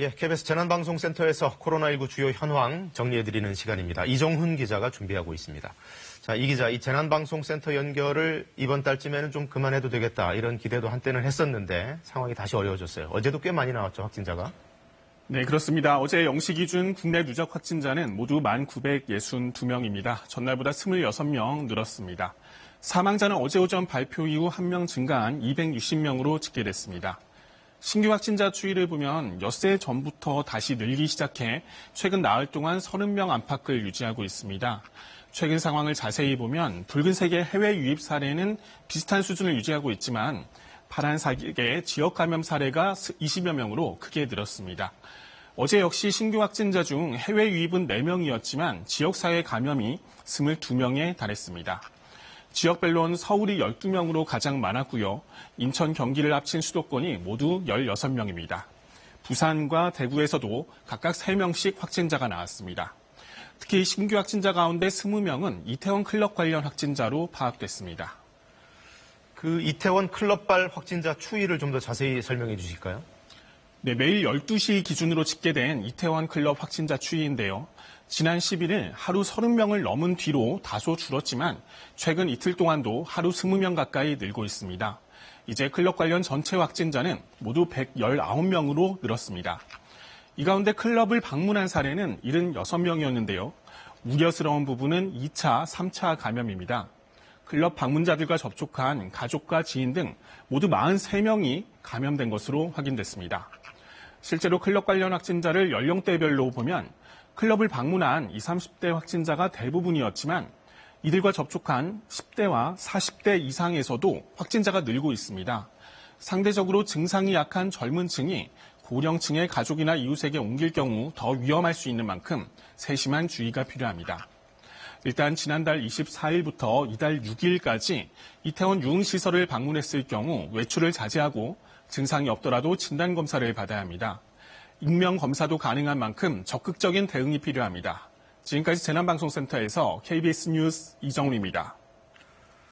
예, KBS 재난방송센터에서 코로나19 주요 현황 정리해드리는 시간입니다. 이종훈 기자가 준비하고 있습니다. 자, 이 기자, 이 재난방송센터 연결을 이번 달쯤에는 좀 그만해도 되겠다, 이런 기대도 한때는 했었는데 상황이 다시 어려워졌어요. 어제도 꽤 많이 나왔죠, 확진자가? 네, 그렇습니다. 어제 0시 기준 국내 누적 확진자는 모두 1,962명입니다. 전날보다 26명 늘었습니다. 사망자는 어제 오전 발표 이후 1명 증가한 260명으로 집계됐습니다. 신규 확진자 추이를 보면 엿새 전부터 다시 늘기 시작해 최근 나흘 동안 30명 안팎을 유지하고 있습니다. 최근 상황을 자세히 보면 붉은색의 해외 유입 사례는 비슷한 수준을 유지하고 있지만 파란색의 지역 감염 사례가 20여 명으로 크게 늘었습니다. 어제 역시 신규 확진자 중 해외 유입은 4명이었지만 지역사회 감염이 22명에 달했습니다. 지역별로는 서울이 12명으로 가장 많았고요. 인천, 경기를 합친 수도권이 모두 16명입니다. 부산과 대구에서도 각각 3명씩 확진자가 나왔습니다. 특히 신규 확진자 가운데 20명은 이태원 클럽 관련 확진자로 파악됐습니다. 그 이태원 클럽발 확진자 추이를 좀 더 자세히 설명해 주실까요? 네, 매일 12시 기준으로 집계된 이태원 클럽 확진자 추이인데요. 지난 11일 하루 30명을 넘은 뒤로 다소 줄었지만 최근 이틀 동안도 하루 20명 가까이 늘고 있습니다. 이제 클럽 관련 전체 확진자는 모두 119명으로 늘었습니다. 이 가운데 클럽을 방문한 사례는 76명이었는데요. 우려스러운 부분은 2차, 3차 감염입니다. 클럽 방문자들과 접촉한 가족과 지인 등 모두 43명이 감염된 것으로 확인됐습니다. 실제로 클럽 관련 확진자를 연령대별로 보면 클럽을 방문한 20, 30대 확진자가 대부분이었지만 이들과 접촉한 10대와 40대 이상에서도 확진자가 늘고 있습니다. 상대적으로 증상이 약한 젊은 층이 고령층의 가족이나 이웃에게 옮길 경우 더 위험할 수 있는 만큼 세심한 주의가 필요합니다. 일단 지난달 24일부터 이달 6일까지 이태원 유흥시설을 방문했을 경우 외출을 자제하고 증상이 없더라도 진단검사를 받아야 합니다. 익명검사도 가능한 만큼 적극적인 대응이 필요합니다. 지금까지 재난방송센터에서 KBS 뉴스 이정훈입니다.